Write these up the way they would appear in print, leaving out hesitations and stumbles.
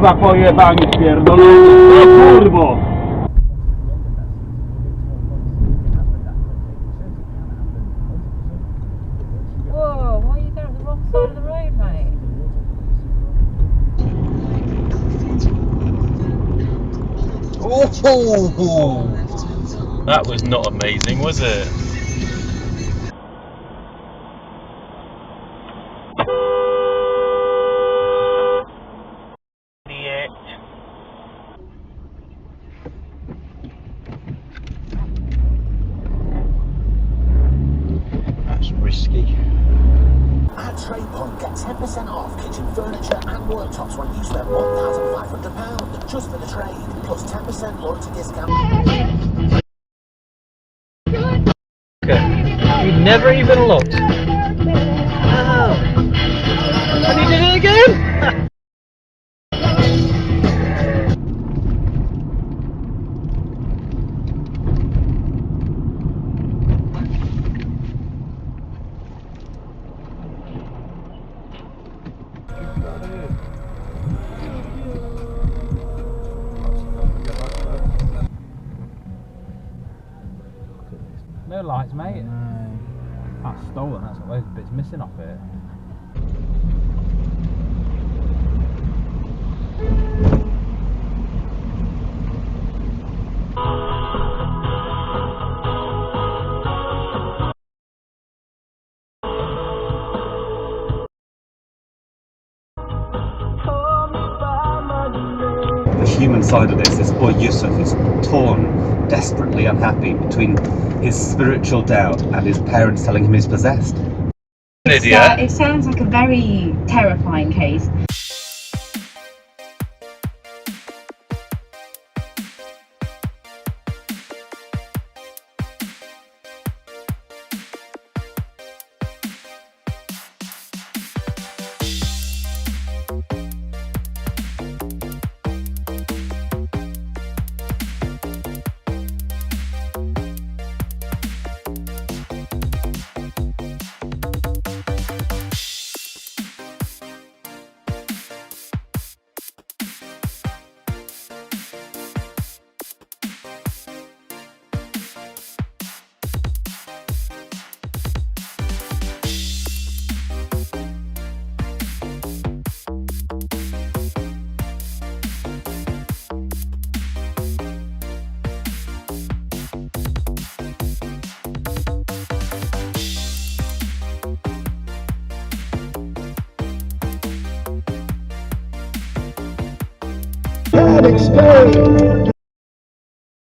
kurwa pojebanie spierdolony, no kurwo! Whoa, why are you going on the wrong side of the road, mate? Oh, that was not amazing, was it? That's risky. At Trade Point, get 10% off kitchen furniture and worktops when you spend £1,500 just for the trade, plus 10% loyalty discount. Okay. You never even looked. Oh. And you did it again? No lights, mate. That's stolen, that's got loads of bits missing off it. The human side of this boy Yusuf is torn, desperately unhappy between his spiritual doubt and his parents telling him he's possessed. It sounds like a very terrifying case.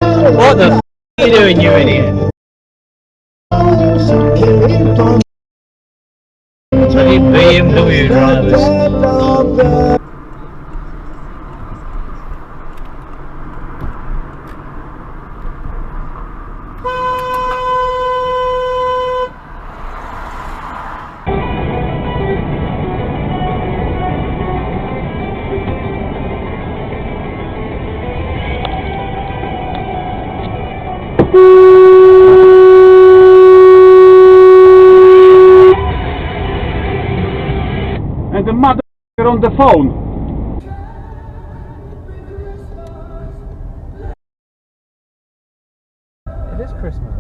What the f are you doing, you idiot? Bloody BMW drivers. And the mother on the phone. It is Christmas.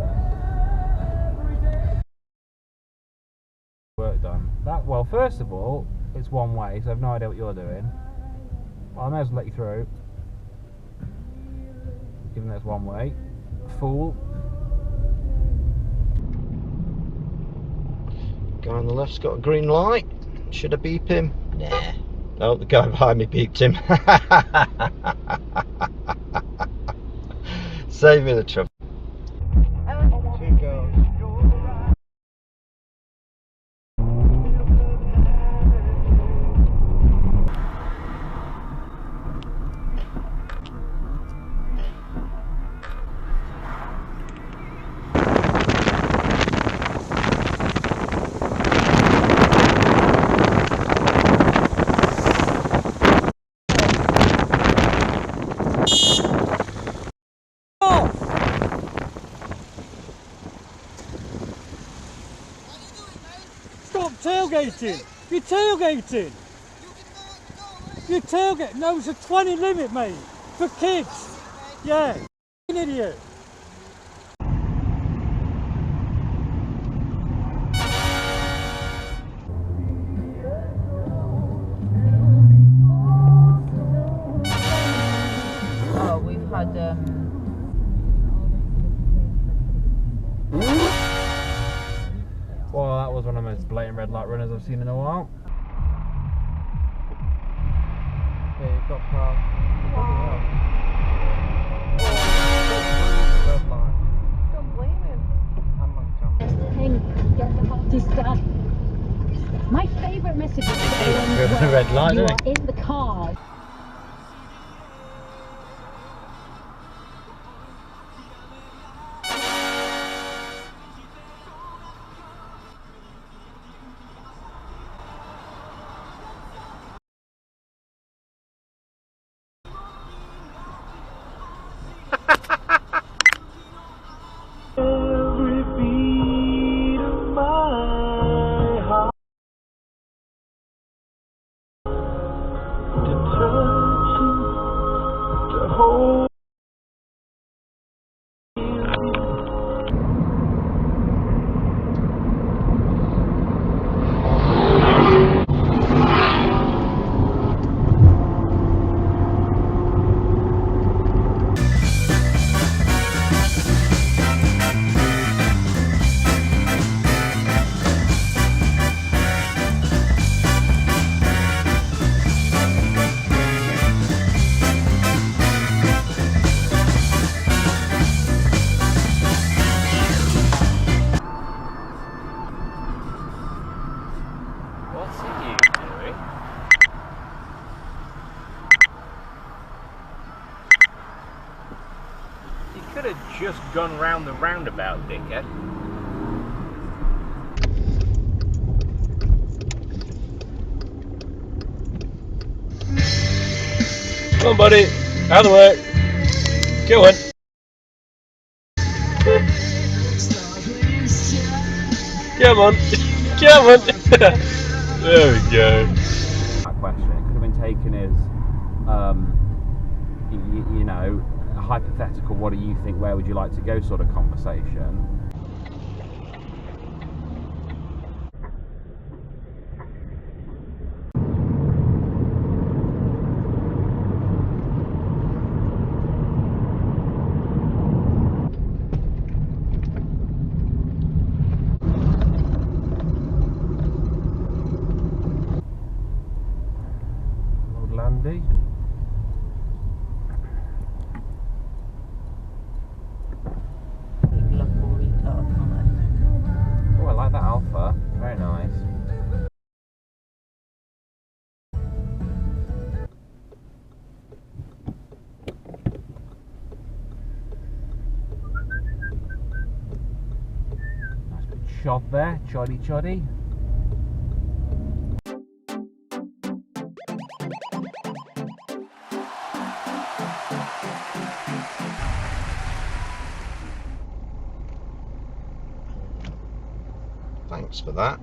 Work done. Well, first of all, it's one way, so I have no idea what you're doing. Well, I may as well let you through. Given that's one way. Fool. Guy on the left's got a green light. Should I beep him? Nah. Oh, the guy behind me beeped him. Save me the trouble. Two girls. Stop tailgating! You're tailgating! Your tailgate knows a 20 limit, mate. For kids. Yeah. An idiot. Oh, we've had Well, that was one of the most blatant red light runners I've seen in a while. Yeah, you've got car. don't blame him. Get the hottest done. My favourite message is The red light, you don't are in the car. What's you doing? You could have just gone round the roundabout, dickhead. Come on, buddy. Out of the way. Go on. Come on. Come on. There we go. That question, it could have been taken as, you know, a hypothetical, what do you think, where would you like to go sort of conversation. Landy. Oh, I like that Alpha. Very nice. Nice bit of shot there, choddy choddy. Thanks for that.